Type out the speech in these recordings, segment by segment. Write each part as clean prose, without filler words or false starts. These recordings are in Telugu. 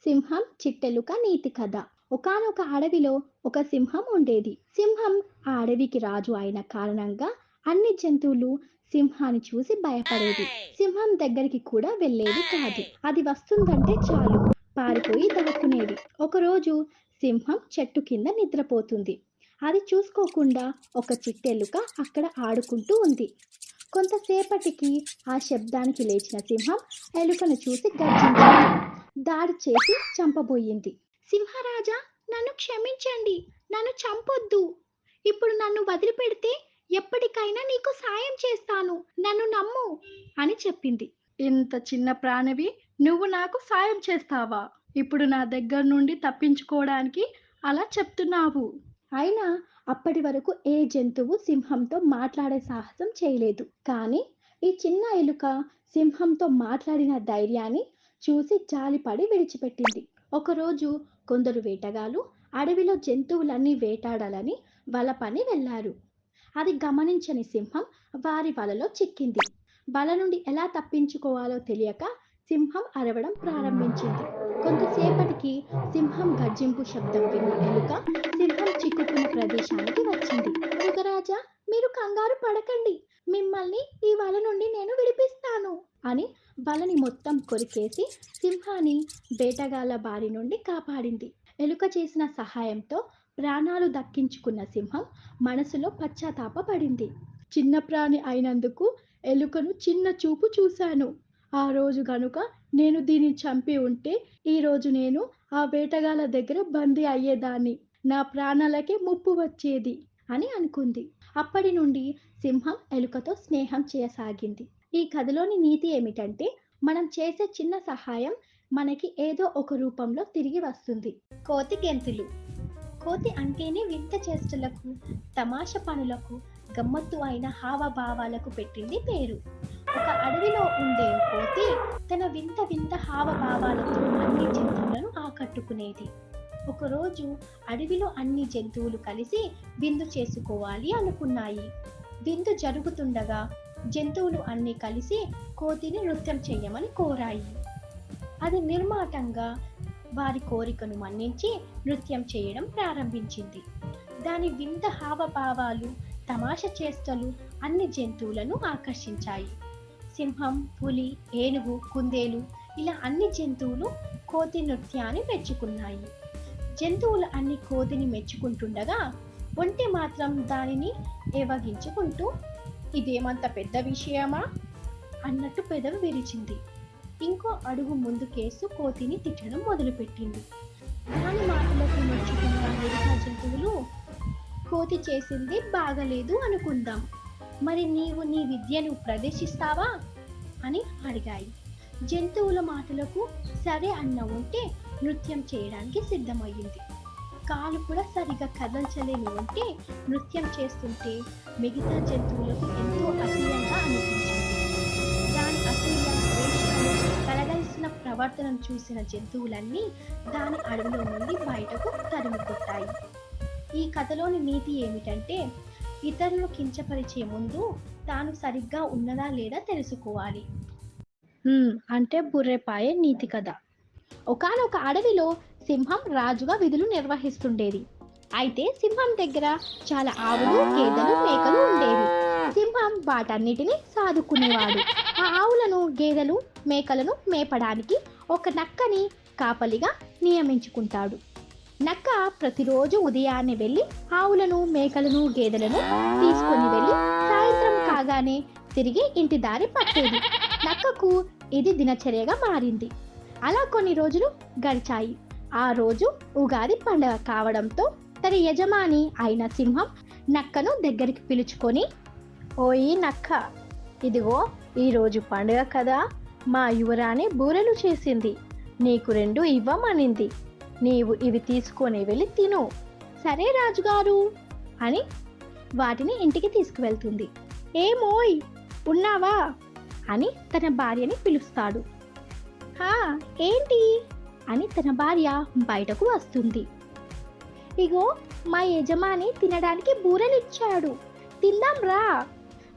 సింహం చిట్టెలుక నీతి కథ. ఒకానొక అడవిలో ఒక సింహం ఉండేది. సింహం ఆ అడవికి రాజు అయిన కారణంగా అన్ని జంతువులు సింహాన్ని చూసి భయపడేది. సింహం దగ్గరికి కూడా వెళ్ళేది కాదు. అది వస్తుందంటే చాలు పారిపోయి దాక్కునేది. ఒకరోజు సింహం చెట్టు కింద నిద్రపోతుంది. అది చూసుకోకుండా ఒక చిట్టెలుక అక్కడ ఆడుకుంటూ ఉంది. కొంతసేపటికి ఆ శబ్దానికి లేచిన సింహం ఎలుకను చూసి గర్జించింది. దాడి చేసి చంపబోయింది. సింహరాజా, నన్ను క్షమించండి. నన్ను చంపొద్దు. ఇప్పుడు నన్ను వదిలిపెడితే ఎప్పటికైనా నీకు సాయం చేస్తాను. నన్ను నమ్ము అని చెప్పింది. ఇంత చిన్న ప్రాణివి, నువ్వు నాకు సాయం చేస్తావా? ఇప్పుడు నా దగ్గర నుండి తప్పించుకోవడానికి అలా చెప్తున్నావు. అయినా అప్పటి వరకు ఏ జంతువు సింహంతో మాట్లాడే సాహసం చేయలేదు. కానీ ఈ చిన్న ఎలుక సింహంతో మాట్లాడిన ధైర్యాన్ని చూసి జాలిపడి విడిచిపెట్టింది. ఒకరోజు కొందరు వేటగాళ్ళు అడవిలో జంతువులన్నీ వేటాడాలని వల పని వెళ్లారు. అది గమనించని సింహం వారి వలలో చిక్కింది. వల నుండి ఎలా తప్పించుకోవాలో తెలియక సింహం అరవడం ప్రారంభించింది. కొంతసేపటికి సింహం గర్జింపు శబ్దం విన్న ఎలుక సింహం చిక్కుకున్న ప్రదేశానికి వచ్చింది. మృగరాజా, మీరు కంగారు పడకండి. మిమ్మల్ని ఈ వల నుండి నేను విడిపిస్తాను అని వలని మొత్తం కొరికేసి సింహాన్ని వేటగాళ్ళ బారి నుండి కాపాడింది. ఎలుక చేసిన సహాయంతో ప్రాణాలు దక్కించుకున్న సింహం మనసులో పశ్చాత్తాపపడింది. చిన్న ప్రాణి అయినందుకు ఎలుకను చిన్న చూపు చూశాను. ఆ రోజు గనుక నేను దీన్ని చంపి ఉంటే ఈ రోజు నేను ఆ వేటగాళ్ళ దగ్గర బందీ అయ్యేదాన్ని. నా ప్రాణాలకే ముప్పు వచ్చేది అని అనుకుంది. అప్పటి నుండి సింహం ఎలుకతో స్నేహం చేయసాగింది. ఈ కథలోని నీతి ఏమిటంటే, మనం చేసే చిన్న సహాయం మనకి ఏదో ఒక రూపంలో తిరిగి వస్తుంది. కోతి గెంతులు. కోతి అంటేనే వింత చేష్టలకు, తమాష పనులకు, గమ్మత్తు అయిన హావభావాలకు పెట్టింది పేరు. ఒక అడవిలో ఉండే కోతి తన వింత వింత హావభావాలతో అన్ని జంతువులను ఆకట్టుకునేది. ఒకరోజు అడవిలో అన్ని జంతువులు కలిసి విందు చేసుకోవాలి అనుకున్నాయి. విందు జరుగుతుండగా జంతువులు అన్నీ కలిసి కోతిని నృత్యం చేయమని కోరాయి. అది నిర్మాటంగా వారి కోరికను మన్నించి నృత్యం చేయడం ప్రారంభించింది. దాని వింత హావభావాలు, తమాష చేష్టలు అన్ని జంతువులను ఆకర్షించాయి. సింహం, పులి, ఏనుగు, కుందేలు ఇలా అన్ని జంతువులు కోతి నృత్యాన్ని మెచ్చుకున్నాయి. జంతువులు అన్ని కోతిని మెచ్చుకుంటుండగా ఒంటె మాత్రం దానిని ఏవగించుకుంటూ, ఇదేమంత పెద్ద విషయమా అన్నట్టు పెదవి విరిచింది. ఇంకో అడుగు ముందుకేస్తూ కోతిని తిట్టడం మొదలుపెట్టింది. దాని మాటలకు మెచ్చుకున్న మిగతా జంతువులు, కోతి చేసింది బాగలేదు అనుకుందాం, మరి నీవు నీ విద్యను ప్రదర్శిస్తావా అని అడిగాయి. జంతువుల మాటలకు సరే అన్న ఉంటే నృత్యం చేయడానికి సిద్ధమయ్యింది. కాలు కూడా సరిగా కదల్చలేని ఉంటే నృత్యం చేస్తుంటే మిగతా జంతువులకు ఎంతో అసహ్యంగా అనిపించింది. దాని అసూయ, ద్వేషాలు, కలగలిసిన ప్రవర్తనను చూసిన జంతువులన్నీ దాని అడవిలో నుండి బయటకు తరిమికొట్టాయి. ఈ కథలోని నీతి ఏమిటంటే, ఇతరులను కించపరిచే ముందు తాను సరిగ్గా ఉన్నదా లేదా తెలుసుకోవాలి. అంటే బుర్రెపాయే నీతి కథ. ఒకానొక అడవిలో సింహం రాజుగా విధులు నిర్వహిస్తుండేది. అయితే సింహం దగ్గర చాలా ఆవులు, గేదెలు, మేకలు ఉండేవి. సింహం వాటన్నిటిని సాదుకునేవాడు. ఆ ఆవులను, గేదెలు, మేకలను మేపడానికి ఒక నక్కని కాపలిగా నియమించుకుంటాడు. నక్క ప్రతిరోజు ఉదయాన్నే వెళ్ళి ఆవులను, మేకలను, గేదెలను తీసుకొని వెళ్ళి సాయంత్రం కాగానే తిరిగి ఇంటి దారి పట్టేది. నక్కకు ఇది దినచర్యగా మారింది. అలా కొన్ని రోజులు గడిచాయి. ఆ రోజు ఉగాది పండుగ కావడంతో తన యజమాని అయిన సింహం నక్కను దగ్గరికి పిలుచుకొని, ఓయి నక్క, ఇదిగో ఈరోజు పండుగ కదా, మా యువరాణి బూరెలు చేసింది. నీకు 2 ఇవ్వమనింది. నీవు ఇవి తీసుకొని వెళ్ళి తిను. సరే రాజుగారు అని వాటిని ఇంటికి తీసుకువెళ్తుంది. ఏమోయ్, ఉన్నావా అని తన భార్యని పిలుస్తాడు. హా, ఏంటి అని తన భార్య బయటకు వస్తుంది. ఇగో మా యజమాని తినడానికి బూరెలిచ్చాడు, తిందాం రా.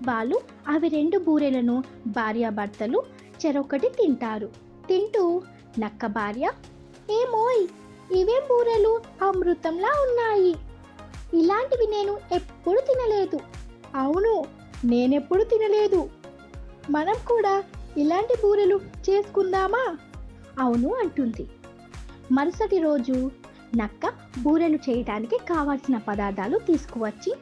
వాళ్ళు అవి 2 బూరెలను భార్యాభర్తలు చెరొకటి తింటారు. తింటూ నక్క భార్య, ఏమోయ్, ఇవేం బూరెలు అమృతంలా ఉన్నాయి. ఇలాంటివి నేను ఎప్పుడు తినలేదు. అవును, నేనెప్పుడు తినలేదు. మనం కూడా ఇలాంటి బూరెలు చేసుకుందామా? అవును అంటుంది. మరుసటి రోజు నక్క బూరెలు చేయడానికి కావాల్సిన పదార్థాలు తీసుకువచ్చి,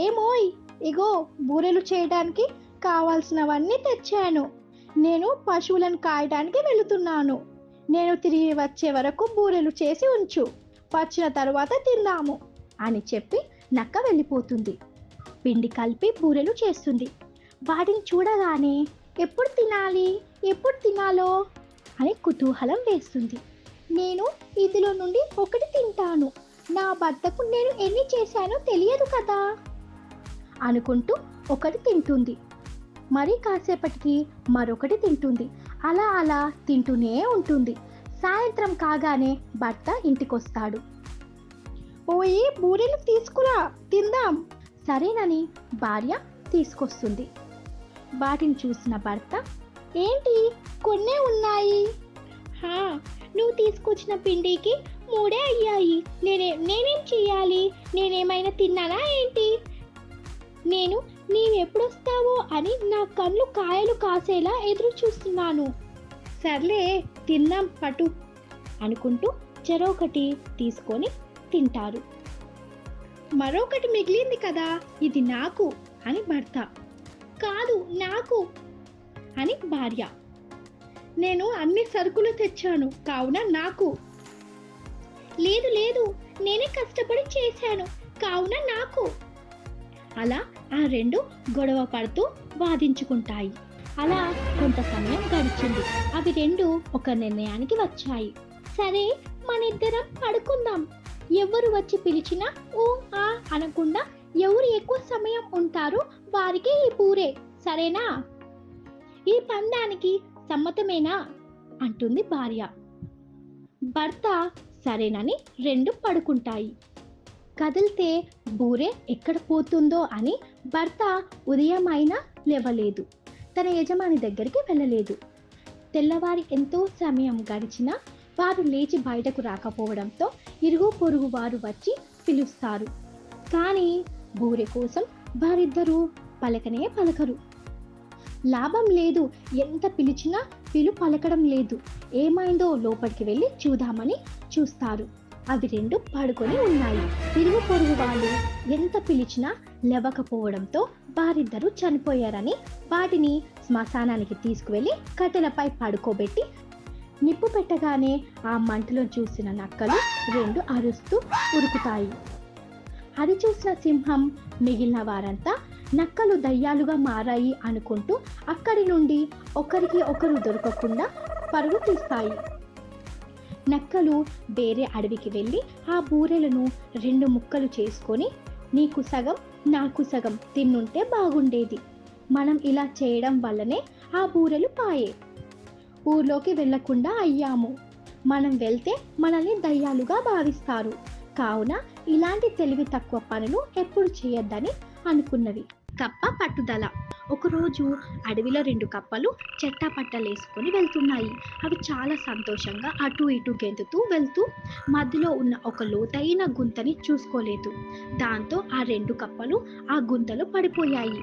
ఏమోయ్, ఇగో బూరెలు చేయడానికి కావాల్సినవన్నీ తెచ్చాను. నేను పశువులను కాయడానికి వెళుతున్నాను. నేను తిరిగి వచ్చే వరకు బూరెలు చేసి ఉంచు. వచ్చిన తరువాత తిందాము అని చెప్పి నక్క వెళ్ళిపోతుంది. పిండి కలిపి బూరెలు చేస్తుంది. వాటిని చూడగానే ఎప్పుడు తినాలి, ఎప్పుడు తినాలో అని కుతూహలం వేస్తుంది. నేను ఇందులో నుండి ఒకటి తింటాను. నా భర్తకు నేను ఎన్ని చేశానో తెలియదు కదా అనుకుంటూ ఒకటి తింటుంది. మరి కాసేపటికి మరొకటి తింటుంది. అలా అలా తింటూనే ఉంటుంది. సాయంత్రం కాగానే భర్త ఇంటికొస్తాడు. ఓయి, బూరెలు తీసుకురా, తిందాం. సరేనని భార్య తీసుకొస్తుంది. వాటిని చూసిన భర్త, ఏంటి కొన్నే ఉన్నాయి? నువ్వు తీసుకొచ్చిన పిండికి 3 అయ్యాయి. నేనేం చెయ్యాలి? నేనేమైనా తిన్నానా ఏంటి? నీవెప్పుడొస్తావో అని నా కళ్ళు కాయలు కాసేలా ఎదురు చూస్తున్నాను. సర్లే, తిందాం పటు అనుకుంటూ చెరొకటి తీసుకొని తింటారు. మరొకటి మిగిలింది కదా, ఇది నాకు అని భర్త. కాదు, నాకు అని భార్య. నేను అన్ని సరుకులు తెచ్చాను కావున నాకు. లేదు లేదు, నేనే కష్టపడి చేశాను కావున నాకు. అలా ఆ రెండు గొడవ పడుతూ వాదించుకుంటాయి. అలా కొంత సమయం గడిచింది. అవి రెండు ఒక నిర్ణయానికి వచ్చాయి. సరే, మనిద్దరం పడుకుందాం. ఎవరు వచ్చి పిలిచినా ఊ ఆ అనకుండా ఎవరు ఎక్కువ సమయం ఉంటారో వారికి ఈ బూరే, సరేనా? ఈ పందానికి సమ్మతమేనా అంటుంది భార్య. భర్త సరేనని రెండు పడుకుంటాయి. కదిలితే బూరే ఎక్కడ పోతుందో అని భర్త ఉదయమైనా లేవలేదు. తన యజమాని దగ్గరికి వెళ్ళలేదు. తెల్లవారి ఎంతో సమయం గడిచినా వారు లేచి బయటకు రాకపోవడంతో ఇరుగు పొరుగు వారు వచ్చి పిలుస్తారు. కానీ బూరె కోసం వారిద్దరూ పలకనే పలకరు. లాభం లేదు, ఎంత పిలిచినా పలకడం లేదు. ఏమైందో లోపలికి వెళ్ళి చూద్దామని చూస్తారు. అవి రెండు పడుకొని ఉన్నాయి. ఇరుగు పొరుగు వాళ్ళు ఎంత పిలిచినా లేవకపోవడంతో వారిద్దరూ చనిపోయారని వాటిని శ్మశానానికి తీసుకువెళ్ళి కట్టెలపై పడుకోబెట్టి నిప్పు పెట్టగానే ఆ మంటలో చూసిన నక్కలు రెండు అరుస్తూ ఉరుకుతాయి. అది చూసిన సింహం మిగిలిన వారంతా నక్కలు దయ్యాలుగా మారాయి అనుకుంటూ అక్కడి నుండి ఒకరికి ఒకరు దొరకకుండా పరుగు తీస్తాయి. నక్కలు వేరే అడవికి వెళ్ళి ఆ బూరెలను 2 ముక్కలు చేసుకొని, నీకు సగం నాకు సగం తిన్నుంటే బాగుండేది. మనం ఇలా చేయడం వల్లనే ఆ బూరెలు పాయే. ఊర్లోకి వెళ్లకుండా అయ్యాము. మనం వెళ్తే మనల్ని దయ్యాలుగా భావిస్తారు. కావున ఇలాంటి తెలివి తక్కువ పనులు ఎప్పుడు చేయొద్దని అనుకున్నవి. కప్ప పట్టుదల. ఒకరోజు అడవిలో 2 కప్పలు చెట్టాపట్టలేసుకొని వెళ్తున్నాయి. అవి చాలా సంతోషంగా అటు ఇటు గెంతుతూ వెళ్తూ మధ్యలో ఉన్న ఒక లోతైన గుంతని చూసుకోలేదు. దాంతో ఆ 2 కప్పలు ఆ గుంతలో పడిపోయాయి.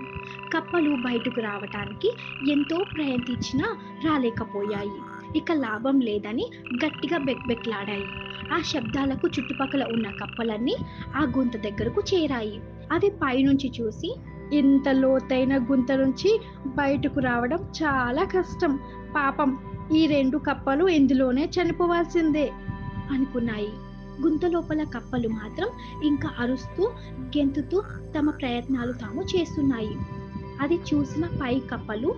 కప్పలు బయటకు రావటానికి ఎంతో ప్రయత్నించినా రాలేకపోయాయి. ఇక లాభం లేదని గట్టిగా బెక్బెక్లాడాయి. ఆ శబ్దాలకు చుట్టుపక్కల ఉన్న కప్పలన్నీ ఆ గుంత దగ్గరకు చేరాయి. అవి పైనుంచి చూసి, ఇంత లోతైన గుంత నుంచి బయటకు రావడం చాలా కష్టం. పాపం, ఈ 2 కప్పలు ఇందులోనే చనిపోవాల్సిందే అనుకున్నాయి. గుంత లోపల కప్పలు మాత్రం ఇంకా అరుస్తూ గెంతుతూ తమ ప్రయత్నాలు తాము చేస్తున్నాయి. అది చూసిన పై కప్పలు,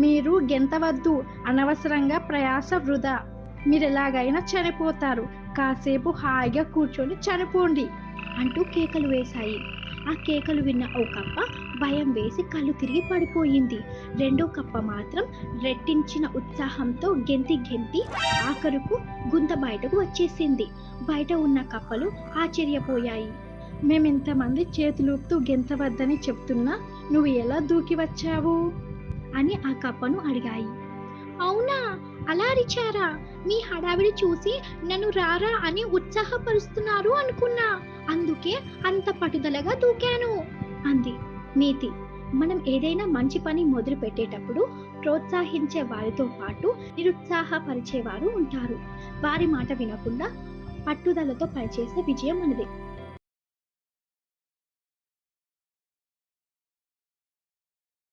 మీరు గెంతవద్దు, అనవసరంగా ప్రయాస వృధా. మీరెలాగైనా చనిపోతారు. కాసేపు హాయిగా కూర్చొని చనిపోండి అంటూ కేకలు వేశాయి. ఆ కేకలు విన్న ఓ కప్ప భయం వేసి కళ్ళు తిరిగి పడిపోయింది. రెండో కప్ప మాత్రం రెట్టించిన ఉత్సాహంతో గెంతి గెంతి ఆఖరుకు గుంత బయటకు వచ్చేసింది. బయట ఉన్న కప్పలు ఆశ్చర్యపోయాయి. మేమెంతమంది చేతులూపుతూ గెంతవద్దని చెప్తున్నా నువ్వు ఎలా దూకి వచ్చావు అని ఆ కప్పను అడిగాయి. అవునా, అలా అరిచారా? మీ హడావిడి చూసి నన్ను రారా అని ఉత్సాహపరుస్తున్నారు అనుకున్నా. అందుకే అంత పట్టుదలగా దూకాను అంది. నీతి: మనం ఏదైనా మంచి పని మొదలు పెట్టేటప్పుడు ప్రోత్సహించే వారితో పాటు నిరుత్సాహపరిచేవారు ఉంటారు. వారి మాట వినకుండా పట్టుదలతో పనిచేసే విజయం మనది.